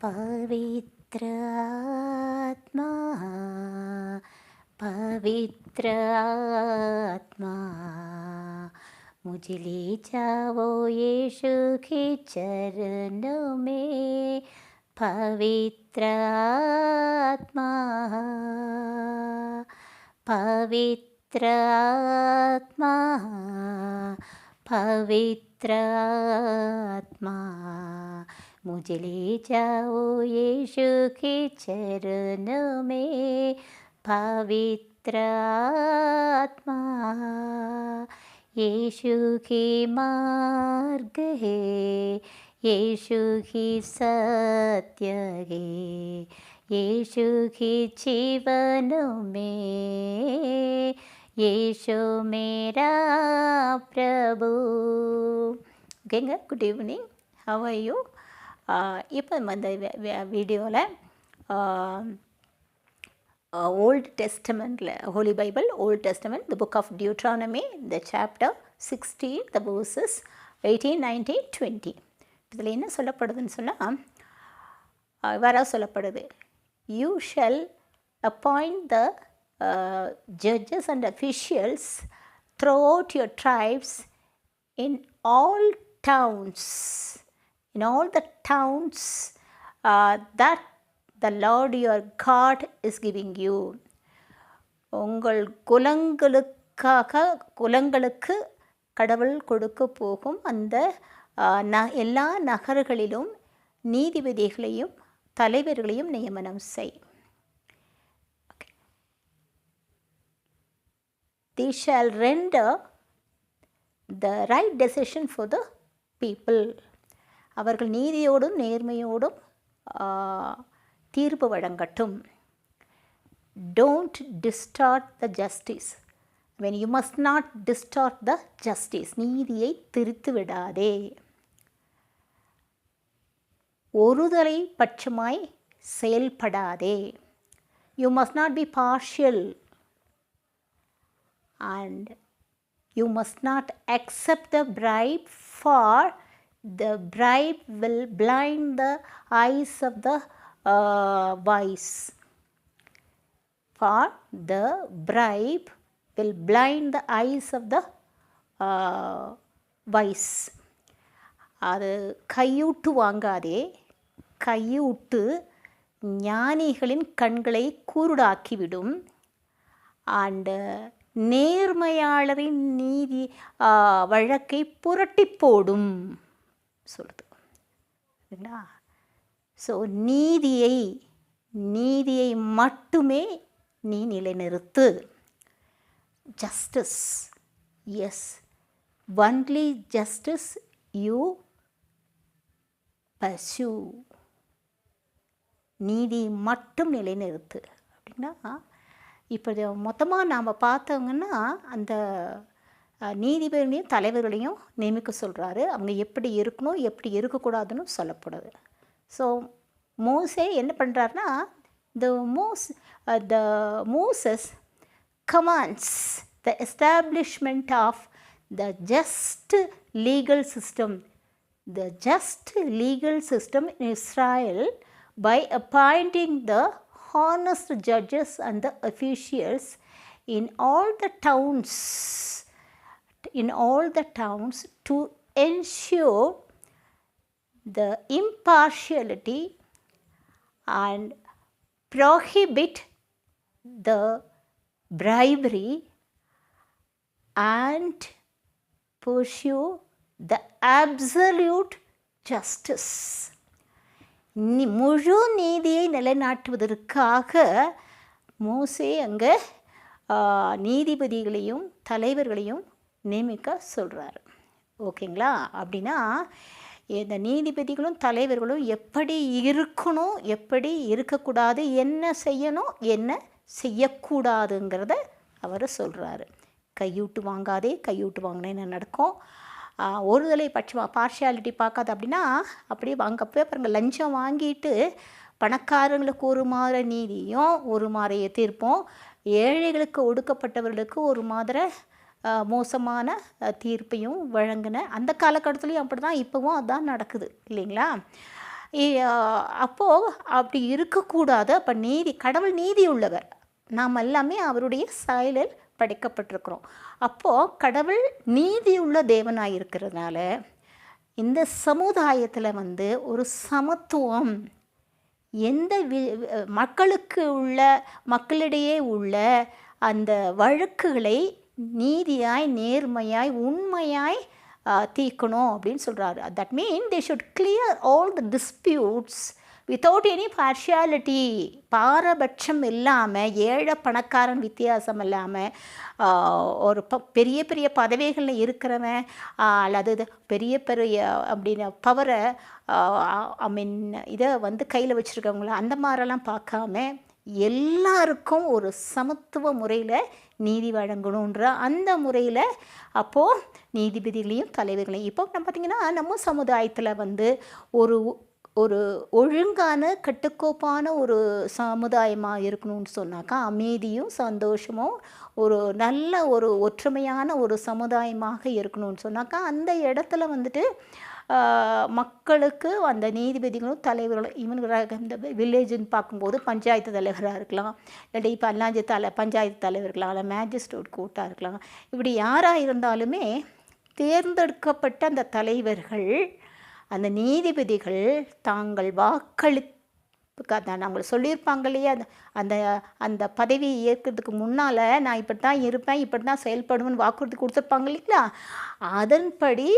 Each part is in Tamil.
पवित्र आत्मा पवित्र आत्मा मुझे ले जाओ यीशु के चरणों में पवित्र आत्मा पवित्र आत्मा पवित्र आत्मा मुझे ले जाओ यीशु के चरणों में पवित्र आत्मा यीशु की मार्ग है यीशु की सत्य है यीशु की जीवनों में यीशु मेरा प्रभु. ஓகேங்க, good evening, how are you? இப்போ இந்த வீடியோவில் ஓல்டு டெஸ்டமெண்ட்டில் Holy Bible Old Testament the book of Deuteronomy the chapter 16 the verses 18, 19, 20. இதில் என்ன சொல்லப்படுதுன்னு சொன்னால், இவ்வாறாக சொல்லப்படுது, you shall appoint the judges and officials throughout your tribes in all towns, in all the towns that the Lord your God is giving you. உங்கள் குலங்களுக்கு கடவுள் கொடுக்க போகும் அந்த எல்லா நகர்களிலும் நீதிபதிகளையும் தலைவர்களையும் நியமனம் செய். They shall render the right decision for the people. அவர்கள் நீதியோடும் நேர்மையோடும் தீர்ப்பு வழங்கட்டும். Don't distort the justice. When you must not distort the justice. நீதியை திரித்து விடாதே. ஒருதலை பட்சமாய் செயல்படாதே. You must not be partial. And you must not accept the bribe, for the bribe will blind the eyes of the wise. For the bribe will blind the eyes of the wise. அது கையூட்டு வாங்காதே, கையூட்டு ஞானிகளின் கண்களை குருடாக்கிவிடும். அண்டு நேர்மையாளரின் நீதி வழக்கை புரட்டி போடும் சொல்லுது. சரிங்களா? ஸோ நீதியை மட்டுமே நீ நிலைநிறுத்து. Justice, yes, only justice you pursue. நீதி மட்டும் நிலைநிறுத்து அப்படின்னா, இப்போ மொத்தமாக நாம் பார்த்தவங்கன்னா அந்த நீதிபதிகளையும் தலைவர்களையும் நியமிக்க சொல்கிறாரு. அவங்க எப்படி இருக்கணும், எப்படி இருக்கக்கூடாதுன்னு சொல்லப்படுது. ஸோ மோசே என்ன பண்ணுறாருன்னா, the Moses commands the establishment of the just legal system in Israel by appointing the honest judges and the officials in all the towns to ensure the impartiality and prohibit the bribery and pursue the absolute justice. முழு நீதியை நிலைநாட்டுவதற்காக மோசே அங்கே நீதிபதிகளையும் தலைவர்களையும் நியமிக்க சொல்கிறாரு. ஓகேங்களா? அப்படின்னா இந்த நீதிபதிகளும் தலைவர்களும் எப்படி இருக்கணும், எப்படி இருக்கக்கூடாது, என்ன செய்யணும், என்ன செய்யக்கூடாதுங்கிறத அவர் சொல்கிறாரு. கையூட்டு வாங்காதே, கையூட்டு வாங்கினா என்ன நடக்கும், ஒருதலை பட்சமாக பார்ஷியாலிட்டி பார்க்காது அப்படின்னா அப்படியே வாங்கப்போ பாருங்கள், லஞ்சம் வாங்கிட்டு பணக்காரங்களுக்கு ஒரு மாதிரி நீதியும் ஒரு மாதிரி தீர்ப்போம், ஏழைகளுக்கு ஒடுக்கப்பட்டவர்களுக்கு ஒரு மாதிரி மோசமான தீர்ப்பையும் வழங்கின அந்த காலகட்டத்துலேயும் அப்படி தான், இப்போவும் அதுதான் நடக்குது இல்லைங்களா? அப்போது அப்படி இருக்கக்கூடாது. அப்போ கடவுள் நீதி உள்ளவர். நாம் எல்லாமே அவருடைய சாயலில் படைக்கப்பட்டிருக்கிறோம். அப்போது கடவுள் நீதியுள்ள தேவனாக இருக்கிறதுனால இந்த சமுதாயத்தில் ஒரு சமத்துவம், எந்த மக்களிடையே உள்ள அந்த வழக்குகளை நீதியாய், நேர்மையாய், உண்மையாய் தீர்க்கணும் அப்படின்னு சொல்கிறாரு. That mean they should clear all the disputes without any partiality. பாரபட்சம் இல்லாமல், ஏழை பணக்காரன் வித்தியாசம் இல்லாமல், ஒரு பெரிய பெரிய பதவிகளில் இருக்கிறவன் அல்லது பெரிய பெரிய அப்படின்னு பவரை இதை கையில் வச்சுருக்கவங்கள அந்த மாதிரிலாம் பார்க்காம எல்லாருக்கும் ஒரு சமத்துவ முறையில் நீதி வழங்கணுன்ற அந்த முறையில் அப்போது நீதிபதிகளையும் தலைவர்களையும் இப்போ நம்ம பார்த்திங்கன்னா நம்ம சமுதாயத்தில் ஒரு ஒரு ஒழுங்கான கட்டுக்கோப்பான ஒரு சமுதாயமாக இருக்கணும்னு சொன்னாக்கா, அமைதியும் சந்தோஷமும் ஒரு நல்ல ஒரு ஒற்றுமையான ஒரு சமுதாயமாக இருக்கணும்னு சொன்னாக்கா, அந்த இடத்துல மக்களுக்கு அந்த நீதிபதிகளும் தலைவர்களும் இவனுக்கு இந்த வில்லேஜுன்னு பார்க்கும்போது பஞ்சாயத்து தலைவராக இருக்கலாம், இல்லாட்டி இப்போ அல்லாஞ்சி பஞ்சாயத்து தலைவர்களாக, இல்லை மேஜிஸ்ட்ரேட் கோர்ட்டாக இருக்கலாம். இப்படி யாராக இருந்தாலுமே தேர்ந்தெடுக்கப்பட்ட அந்த தலைவர்கள், அந்த நீதிபதிகள் தாங்கள் அவங்க சொல்லியிருப்பாங்க இல்லையா, அந்த அந்த பதவியை ஏற்கிறதுக்கு முன்னால் நான் இப்படி தான் இருப்பேன், இப்படி தான் செயல்படுவேன்னு வாக்குறுதி கொடுத்துருப்பாங்க இல்லைங்களா, அதன்படி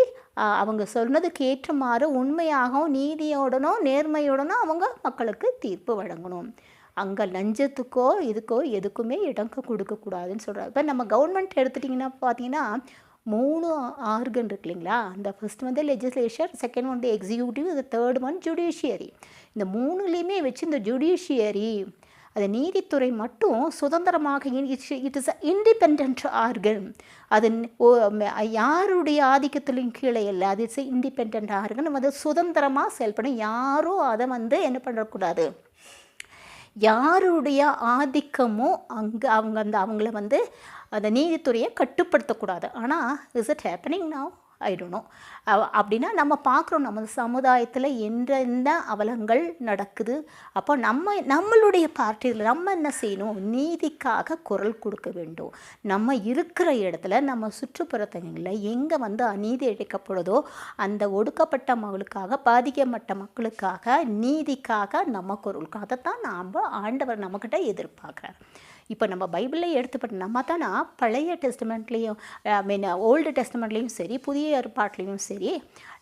அவங்க சொன்னதுக்கு ஏற்றமாறு உண்மையாகவும் நீதியோடனும் நேர்மையோடனும் அவங்க மக்களுக்கு தீர்ப்பு வழங்கணும். அங்கே லஞ்சத்துக்கோ எதுக்குமே இடம் கொடுக்கக்கூடாதுன்னு சொல்கிறாங்க. இப்போ நம்ம கவர்மெண்ட் எடுத்துட்டிங்கன்னா பார்த்தீங்கன்னா 3 ஆர்கன் இருக்கு இல்லைங்களா. அந்த first legislature, second executive, third judiciary. இந்த 3லேயுமே வச்சு இந்த ஜுடிஷியரி, அது நீதித்துறை மட்டும் சுதந்திரமாக, it is a independent organ. அது யாருடைய ஆதிக்கத்திலும் கீழே இல்லை. அது இட்ஸ் இண்டிபெண்ட் ஆர்கன். அது சுதந்திரமாக செயல்படும். யாரும் அதை என்ன பண்ணக்கூடாது, யாருடைய ஆதிக்கமோ அவங்கள அந்த நீதித்துறையை கட்டுப்படுத்தக்கூடாது. ஆனால் is it happening now? I don't know. அப்படின்னா நம்ம பார்க்குறோம் நம்ம சமுதாயத்தில் எந்தெந்த அவலங்கள் நடக்குது. அப்போ நம்மளுடைய பார்ட்டியில் நம்ம என்ன செய்யணும், நீதிக்காக குரல் கொடுக்க வேண்டும். நம்ம இருக்கிற இடத்துல, நம்ம சுற்றுப்புறத்தங்களில் எங்கே அநீதி இழைக்கப்படுதோ அந்த ஒடுக்கப்பட்ட மக்களுக்காக, பாதிக்கப்பட்ட மக்களுக்காக, நீதிக்காக நம்ம குரல், அதைத்தான் ஆண்டவர் நம்மக்கிட்ட எதிர்பார்க்குறார். இப்போ நம்ம பைபிளில் எடுத்துப்பட்ட நம்ம தானே பழைய டெஸ்டமெண்ட்லேயும் ஓல்டு டெஸ்டமெண்ட்லேயும் சரி, புதிய ஏற்பாட்லேயும் சரி,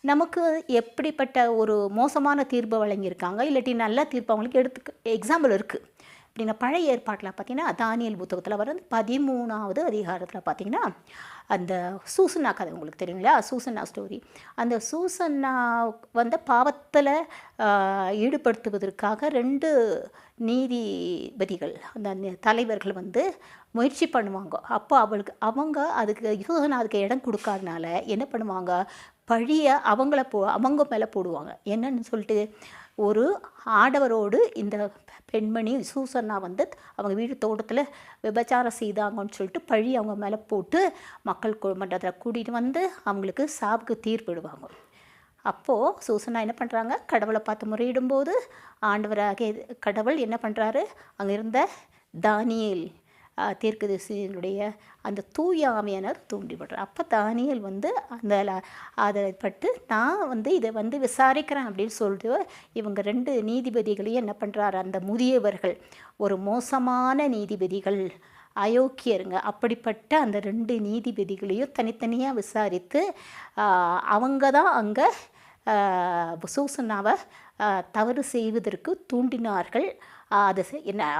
நமக்கு எப்படிப்பட்ட ஒரு மோசமான தீர்ப்பை வழங்கியிருக்காங்க, இல்லாட்டி நல்ல தீர்ப்பு அவங்களுக்கு எக்ஸாம்பிள் இருக்குது. அப்படின்னா பழைய ஏற்பாட்டில் பார்த்திங்கன்னா தானியேல் புத்தகத்தில் வர 13வது அதிகாரத்தில் பார்த்திங்கன்னா அந்த சூசன்னா கதை உங்களுக்கு தெரியுங்களா, சூசன்னா ஸ்டோரி. அந்த சூசன்னா பாவத்தில் ஈடுபடுத்துவதற்காக 2 நீதிபதிகள், அந்த தலைவர்கள் முயற்சி பண்ணுவாங்க. அப்போ அதுக்கு இடம் கொடுக்காதனால என்ன பண்ணுவாங்க, பழியை அவங்க மேலே போடுவாங்க. என்னன்னு சொல்லிட்டு, ஒரு ஆடவரோடு இந்த பெண்மணி சூசன்னா அவங்க வீட்டு தோட்டத்தில் விபச்சாரம் செய்தாங்கன்னு சொல்லிட்டு பழி அவங்க மேலே போட்டு மக்கள் மன்றத்தில் கூட்டிகிட்டு அவங்களுக்கு சாவுக்கு தீர்ப்பிடுவாங்க. அப்போது சூசன்னா என்ன பண்ணுறாங்க, கடவுளை பார்த்து முறையிடும்போது ஆண்டவராக கடவுள் என்ன பண்ணுறாரு, அங்கே இருந்த தானியேல் தீர்க்கதரிசியினுடைய அந்த தூய ஆவியானவர் தூண்டிவிடுறார். அப்போ தானியேல் அதை பட்டு நான் இதை விசாரிக்கிறேன் அப்படின்னு சொல்லிட்டு இவங்க 2 நீதிபதிகளையும் என்ன பண்ணுறாரு, அந்த முதியவர்கள், ஒரு மோசமான நீதிபதிகள், அயோக்கியருங்க, அப்படிப்பட்ட அந்த 2 நீதிபதிகளையும் தனித்தனியாக விசாரித்து அவங்க தான் அங்கே சூசன்னாவை தவறு செய்வதற்கு தூண்டினார்கள்.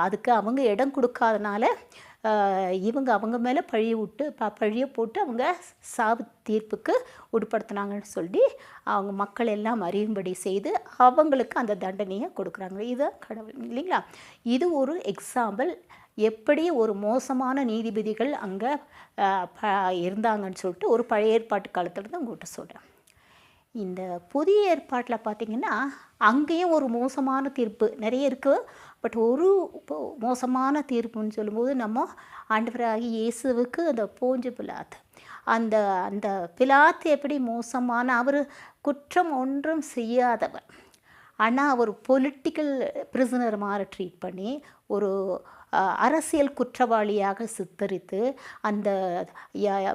அதுக்கு அவங்க இடம் கொடுக்காதனால அவங்க மேலே பழியை போட்டு அவங்க சாவு தீர்ப்புக்கு உட்படுத்தினாங்கன்னு சொல்லி அவங்க மக்கள் எல்லாம் அறியும்படி செய்து அவங்களுக்கு அந்த தண்டனையை கொடுக்குறாங்க. இதுதான் கடவுள் இல்லைங்களா. இது ஒரு எக்ஸாம்பிள், எப்படி ஒரு மோசமான நீதிபதிகள் அங்கே இருந்தாங்கன்னு சொல்லிட்டு ஒரு பழைய ஏற்பாட்டு காலத்தில் தான் உங்கள்கிட்ட சொல்கிறேன். இந்த புதிய ஏற்பாட்டில் பார்த்திங்கன்னா அங்கேயும் ஒரு மோசமான தீர்ப்பு நிறைய இருக்குது. பட் ஒரு மோசமான தீர்ப்புன்னு சொல்லும்போது நம்ம ஆண்டவராகி இயேசுவுக்கு அந்த போஞ்சு பிலாத்து, அந்த அந்த பிலாத்து எப்படி மோசமான, அவர் குற்றம் ஒன்றும் செய்யாதவர், ஆனால் அவர் பொலிட்டிக்கல் பிரிசனர் மாதிரி ட்ரீட் பண்ணி ஒரு அரசியல் குற்றவாளியாக சித்தரித்து அந்த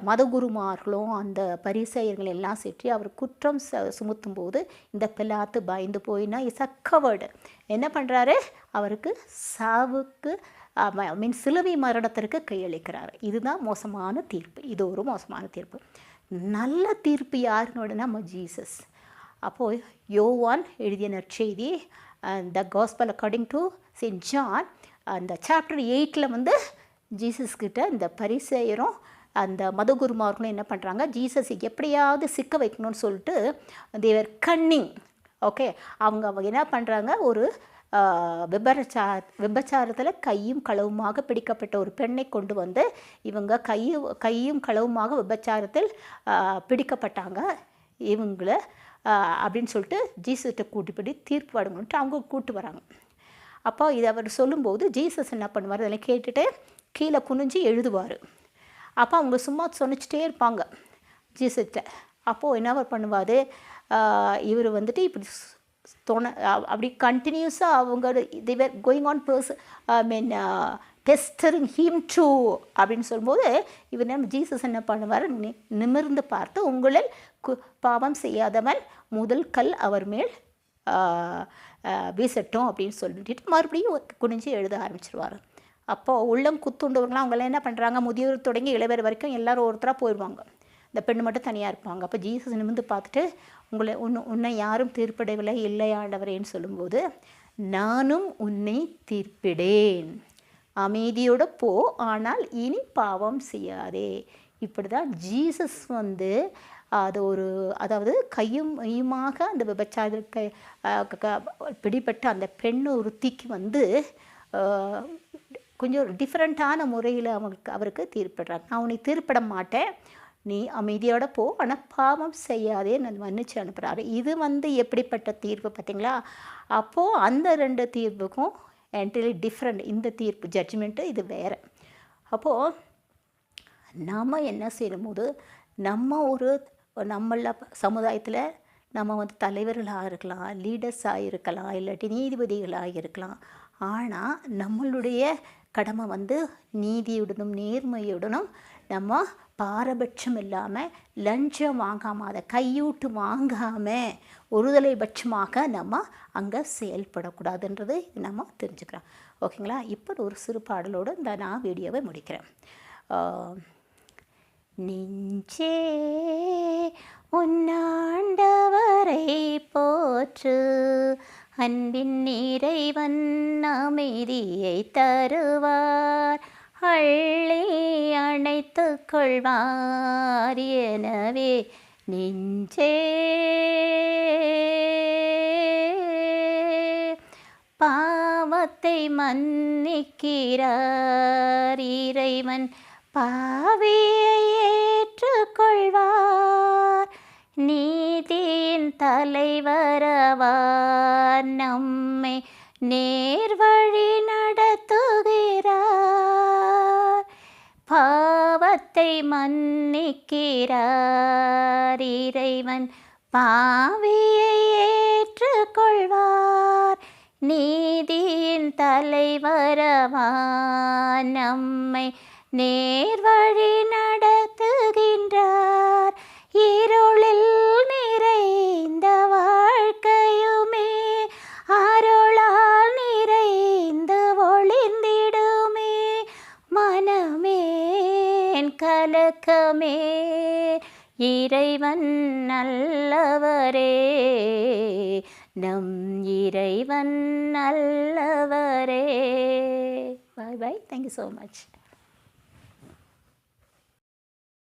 மதகுருமார்களும் அந்த பரிசேயர்கள் எல்லாம் சுற்றி அவர் குற்றம் சுமத்தும் போது இந்த பிலாத்து பயந்து போயினா இஸ் அ கவர்டு என்ன பண்ணுறாரு, அவருக்கு சாவுக்கு சிலுவை மரணத்திற்கு கையளிக்கிறார். இதுதான் மோசமான தீர்ப்பு. இது ஒரு மோசமான தீர்ப்பு. நல்ல தீர்ப்பு யாருன்னு நம்ம ஜீசஸ். அப்போது யோவான் எழுதிய நற்செய்தி the gospel according to Saint John அந்த சாப்டர் 8 ஜீசஸ் கிட்ட இந்த பரிசேயரும் அந்த மதகுருமார்களும் என்ன பண்ணுறாங்க, ஜீசஸ் எப்படியாவது சிக்க வைக்கணும்னு சொல்லிட்டு தேவர் கன்னிங். ஓகே, அவங்க என்ன பண்ணுறாங்க, ஒரு விபச்சாரத்தில் கையும் களவுமாக பிடிக்கப்பட்ட ஒரு பெண்ணை கொண்டு வந்து இவங்க கையும் களவுமாக விபச்சாரத்தில் பிடிக்கப்பட்டாங்க இவங்கள அப்படின்னு சொல்லிட்டு ஜீசஸ்கிட்ட கூட்டிப்படி தீர்ப்பு வழங்கணுன்ட்டு அவங்க கூட்டு வராங்க. அப்போ இதை அவர் சொல்லும்போது ஜீசஸ் என்ன பண்ணுவார், அதில் கேட்டுட்டு கீழே குனிஞ்சு எழுதுவார். அப்போ அவங்க சும்மா சொன்னிச்சிட்டே இருப்பாங்க ஜீசஸ்கிட்ட. அப்போது என்ன பண்ணுவார், இவர் வந்துட்டு இப்படி அப்படி கண்டினியூஸாக அவங்க தேவர் கோயிங் ஆன் டெஸ்டரிங் ஹீம் டு அப்படின்னு சொல்லும்போது இவர் நம்ம ஜீசஸ் என்ன பண்ணுவார், நிமிர்ந்து பார்த்து உங்களில் பாவம் செய்யாதவன் முதல் கல் அவர் மேல் வீசட்டும் அப்படின்னு சொல்லிட்டு மறுபடியும் குனிஞ்சு எழுத ஆரம்பிச்சிருவார். அப்போது உள்ளம் குத்துண்டவர்களாம் அவங்களாம் என்ன பண்ணுறாங்க, முதியோர் தொடங்கி இளைவர் வரைக்கும் எல்லோரும் ஒருத்தராக போயிடுவாங்க, இந்த பெண்ணு மட்டும் தனியாக இருப்பாங்க. அப்போ ஜீசஸ் நிமிர்ந்து பார்த்துட்டு உன்னை யாரும் தீர்ப்பிடவில்லை இல்லை ஆண்டவரேன்னு சொல்லும்போது, நானும் உன்னை தீர்ப்பிடேன், அமைதியோட போ, ஆனால் இனி பாவம் செய்யாதே. இப்படி தான் ஜீசஸ் அதாவது கையுமாக அந்த விபச்சாரத்தை பிடிபட்ட அந்த பெண் ஒருத்திக்கு கொஞ்சம் டிஃப்ரெண்ட்டான முறையில் அவருக்கு தீர்ப்பிடுறாங்க. நான் உன்னை தீர்ப்பிட மாட்டேன், நீ அமைதியோட போ, ஆனால் பாவம் செய்யாதே நான் மன்னிச்சு அனுப்புகிறாரு. இது எப்படிப்பட்ட தீர்ப்பு பார்த்தீங்களா? அப்போது அந்த 2 தீர்ப்புக்கும் என்டையர்லி டிஃப்ரெண்ட். இந்த தீர்ப்பு ஜட்ஜ்மெண்ட்டு இது வேறு. அப்போது நம்ம என்ன செய்யும்போது நம்ம நம்மள சமுதாயத்தில் நம்ம தலைவர்களாக இருக்கலாம், லீடர்ஸாக இருக்கலாம், இல்லாட்டி நீதிபதிகளாக இருக்கலாம். ஆனால் நம்மளுடைய கடமை நீதியுடனும் நேர்மையுடனும் நம்ம பாரபட்சம் இல்லாமல் லஞ்சம் வாங்காமல், அதை கையூட்டு வாங்காமல் ஒருதலை பட்சமாக நம்ம அங்கே செயல்படக்கூடாதுன்றது நம்ம தெரிஞ்சுக்கிறோம். ஓகேங்களா? இப்போ ஒரு சிறு பாடலோடு நான் வீடியோவை முடிக்கிறேன். நெஞ்சே உன்னாண்டவரை போற்று, அன்பின் இறைவன் அமைதியை தருவார், அள்ளி அணைத்து கொள்வார். எனவே நெஞ்சே பாவத்தை மன்னிக்கிறார் இறைவன், பாவியை ஏற்றுக்கொள்வார், நீதியின் தலைவரவார், நம்மை நேர்வழி நடத்துகிறார், பாவத்தை மன்னிக்கிறார் இறைவன், பாவியை ஏற்றுக்கொள்வார், நீதியின் தலைவரவார், நம்மை நேர்வழி நடத்துகின்றார். இருளில் நிறைந்த வாழ்க்கையுமே அருளால் நிறைந்து ஒளிந்திடுமே, மனமேன் கலக்கமே இறைவன் நல்லவரே, நம் இறைவன் நல்லவரே. Bye bye. Thank you so much.